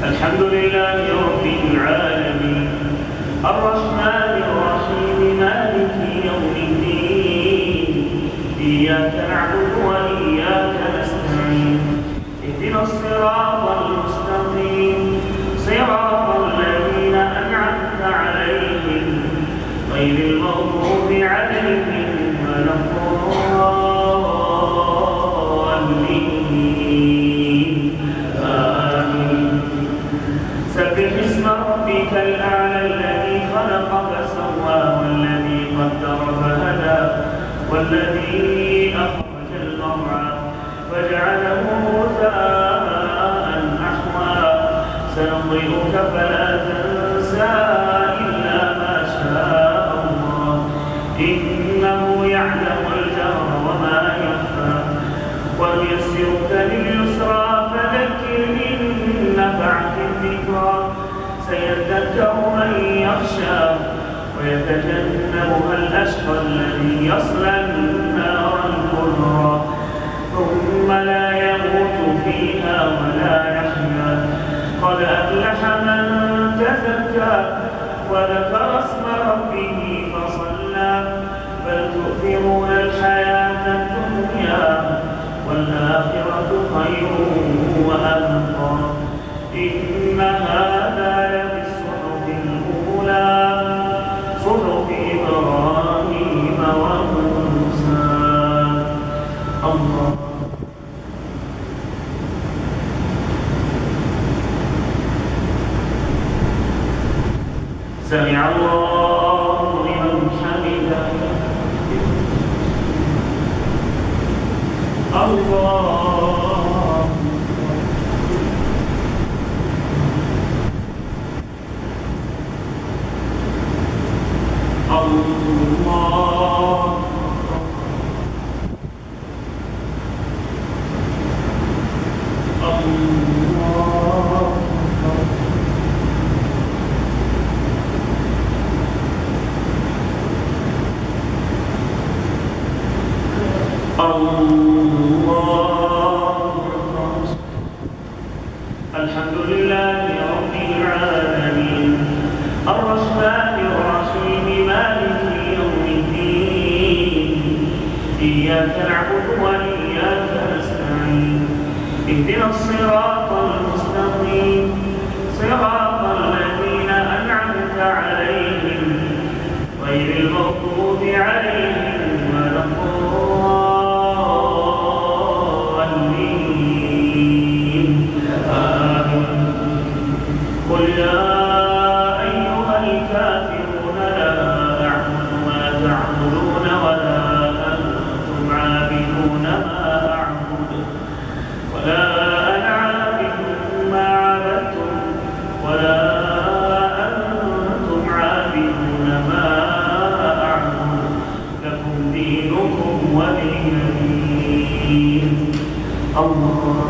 الحمد لله رب العالمين الرحمن الرحيم مالك يوم الدين إياك نعبد وإياك نستعين اهدنا الصراط المستقيم صراط الذين أنعمت عليهم غير المغضوب عليهم ولا الضالين آمين. سبح اسم ربك الأعلى الذي خلق فسوى والذي قدر فهدى والذي أخرج المرعى فجعله غثاء أحوى سنقرئك فلا تنسى إلا ما شاء الله إنه يعلم الجهر وما يخفى ونيسرك لليسرى فذكر إن نفعت الذكرى سيذكر من يخشى ويتجنبها الأشقى الذي يصلى النار الكبرى ثم لا يموت فيها ولا يحيا قد أفلح من تزكى وذكر اسم ربه فصلى بل تؤثرون الحياة الدنيا والآخرة خير وأبقى إن هذا لفي الصحف الأولى صحف إبراهيم وموسى. الله سمع الله لمن حمده. الله الله الحمد لله رب العالمين الرحمن الرحيم مالك يوم الدين إياك نعبد وإياك نستعين اهدنا الصراط المستقيم صراط الذين أنعمت عليهم غير المغضوب عليهم ولا الضالين آمين. قل يا أيها الكافرون لا أعبد ما تعبدون ولا أنتم عابدون ما أعبد ولا أنا عابد ما عبدتم ولا أنتم عابدون ما أعبد لكم دينكم ولي دين. الله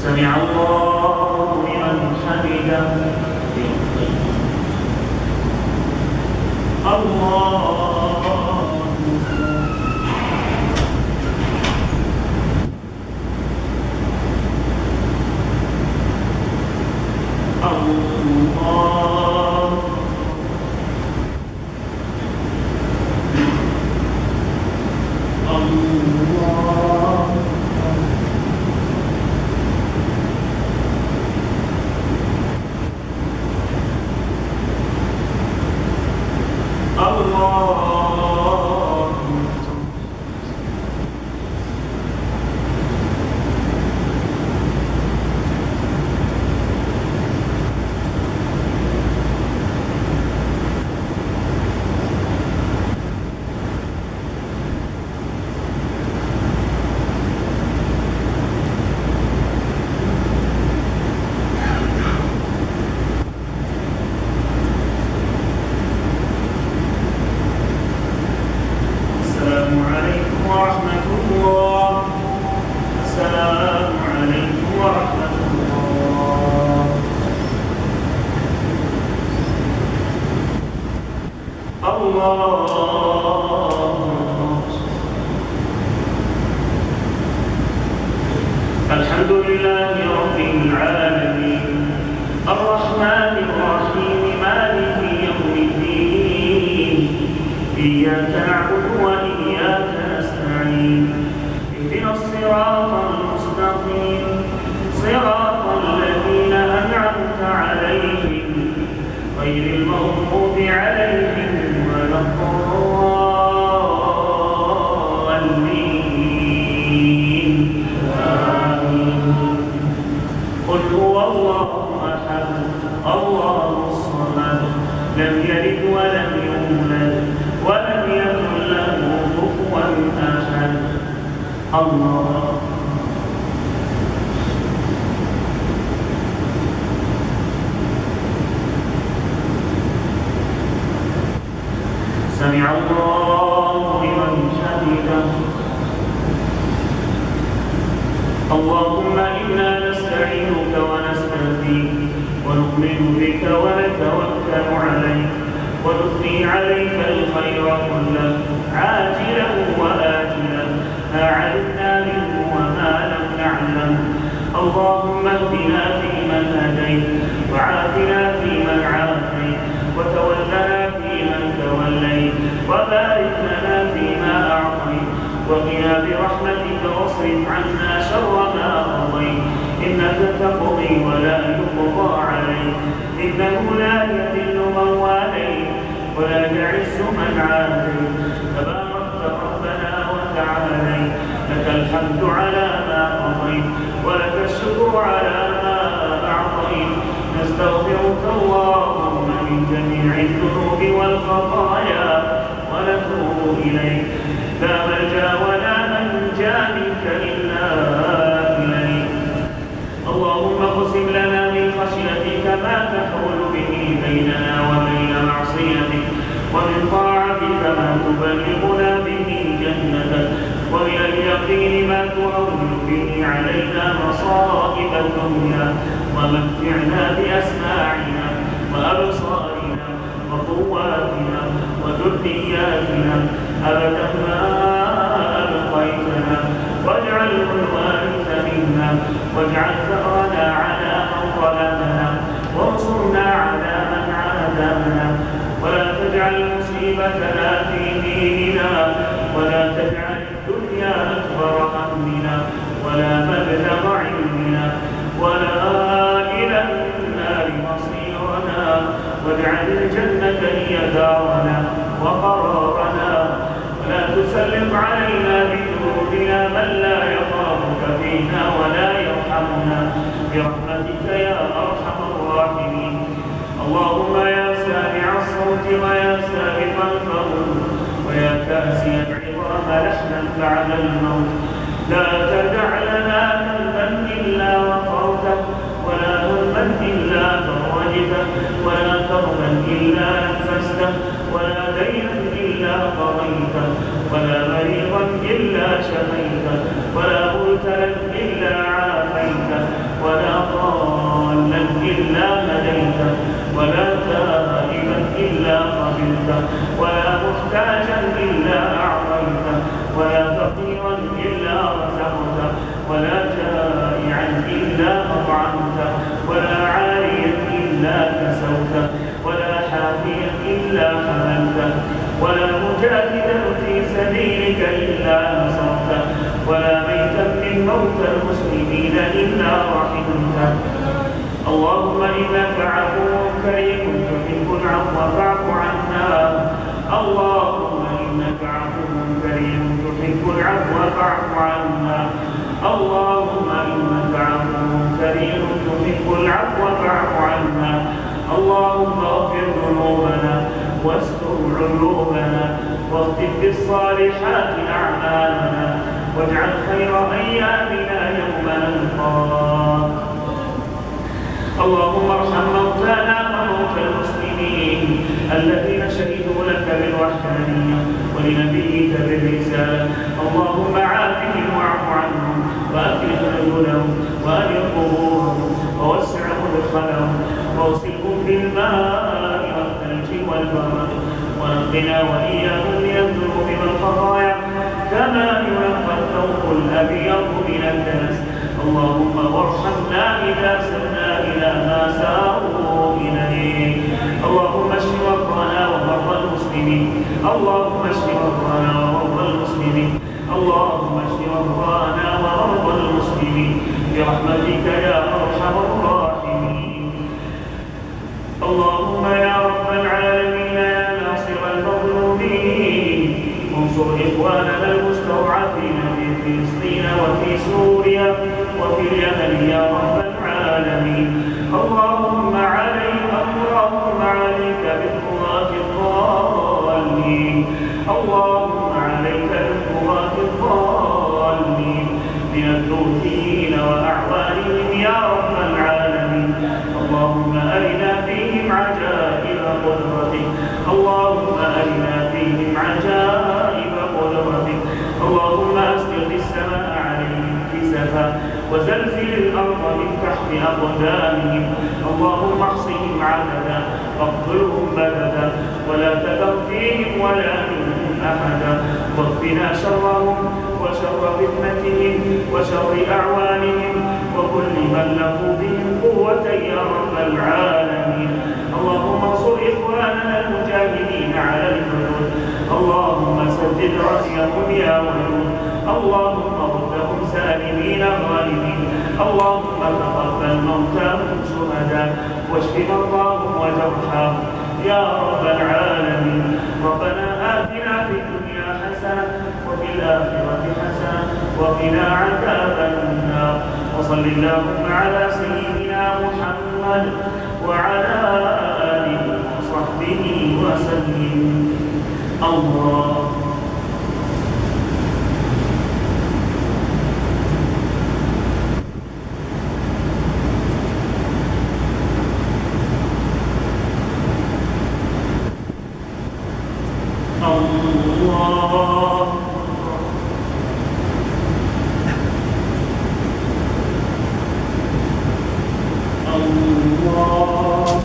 سمع الله لمن حمده. الله الله الله الحمد لله رب العالمين الرحمن الرحيم مالك يوم الدين إياك نعبد وإياك نستعين اهدنا الصراط المستقيم صراط الذين أنعمت عليهم غير المغضوب عليهم ولا الضالين آمين. قل هو الله أحد الله الصمد لم يلد ولم يولد ولم يكن له كفوا أحد. الله سمع الله لمن حمده. اللهم إنا نستعينك ونستهديك ونؤمن بك ونتوكل عليك ونثني عليك الخير كله عاجله وآجله ما علمنا منه وما لم نعلم. اللهم اهدنا فيمن هديت وعافنا فيمن عافيت وتولنا فيمن توليت وبارك لنا فيما أعطيت وقنا برحمتك واصرف عنا شر ما قضيت إنك تقضي ولا يقضى عليك إنه لا يذل من واليت ولا يعز من عاديت تباركت ربنا وتعاليت لك الحمد على ما قضيت ولك الشكر على ما أعطيت. نستغفرك اللهم من جميع الذنوب والخطايا ونتوب إليك لا ملجأ ولا منجا منك إلا إليك. اللهم اقسم لنا من خشيتك ما تحول به بيننا وبين معصيتك ومن طاعتك ما تبلغنا به جنتك ومن اليقين ما تهون به علينا مصائب الدنيا ومتعنا بأسماعنا وأبصارنا وقواتنا وذرياتنا أبدا ما أبقيتنا واجعله الوارث منا واجعل ثأرنا على من ظلمنا وانصرنا على من عادانا ولا تجعل مصيبتنا في ديننا ولا تجعل الدنيا أكبر همنا ولا مبلغ علمنا ولا إلى النار مصيرنا واجعل الجنة هي دارنا وقرارنا ولا تسلط علينا بذنوبنا من لا يخافك فينا ولا يرحمنا برحمتك يا أرحم الراحمين. اللهم يا سامع الصوت ويا سابق الفضل ويا كاسي العظام لحنا بعد الموت لا تدع لنا ذنبا إلا غفرته ولا هما إلا فرجته ولا كربا إلا نفسته ولا دينا إلا قضيته ولا مريضا إلا شفيته ولا مبتلا إلا عافيته ولا ضالا إلا هديته ولا تائبا إلا قبلته ولا محتاجا إلا أعطيته ولا فقيرا إلا رزقته ولا جائعا إلا أطعمته ولا عاريا إلا كسوته ولا حافيا إلا حملته ولا مجاهدا في سبيلك إلا نصرته ولا ميتا من موتى المسلمين إلا رحمته. اللهم إنك عفو كريم تحب العفو فاعف عنا. اللهم إنك عفو كريم تحب العفو فاعف عنا. اللهم إنك عفو كريم تحب العفو فاعف عنا. اللهم اغفر ذنوبنا واستر عيوبنا واختم بالصالحات أعمالنا واجعل خير أيامنا يوم نلقاك. اللهم ارحم موتانا وموتى المسلمين الذين شهدوا لك بالوحدانية ولنبيك بالرسالة. اللهم عافهم واعف عنهم وأكرم نزلهم وأنر قبورهم ووسع مدخلهم واغسلهم بالماء والثلج والبرد ونقنا وإياهم من الذنوب والخطايا كما ينقى الثوب الأبيض من الدنس. اللهم وارحمنا إذا سرنا إلى ما ساروا إليه. اللهم اشف مرضانا ومرضى المسلمين. اللهم اشف مرضانا ومرضى المسلمين. اللهم اشف مرضانا ومرضى المسلمين برحمتك يا أرحم الراحمين. اللهم يا رب العالمين يا ناصر المظلومين انصر إخواننا المستضعفين في فلسطين وفي سوريا وفي اليمن يا رب العالمين. اللهم عليك بالطغاة الضالين. اللهم عليك بالطغاة الضالين من الحوثيين وأعوانهم يا رب العالمين. اللهم أرنا فيهم عجائب قدرتك. اللهم أرنا فيهم عجائب قدرتك. اللهم أسقط السماء عليهم كسفا وزلزل الأرض من تحت أقدامهم. اللهم احصهم عددا واقتلهم بددا ولا تذر فيهم ولا منهم أحدا واكفنا شرهم وشر فتنتهم وشر أعوانهم وكل من له بهم قوة يا رب العالمين. اللهم انصر إخواننا المجاهدين على الحدود. اللهم سدد رأسهم يا ولود. اللهم ردهم سالمين غالبين. اللهم تقبل موتاهم شهداء واشف مرضاهم وجرحاهم يا رب العالمين. ربنا آتنا في الدنيا حسنة وفي الآخرة حسنة وقنا عذاب النار. وصل اللهم على سيدنا محمد وعلى آله وصحبه وسلم. الله الله الله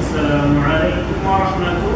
السلام عليكم ورحمة الله.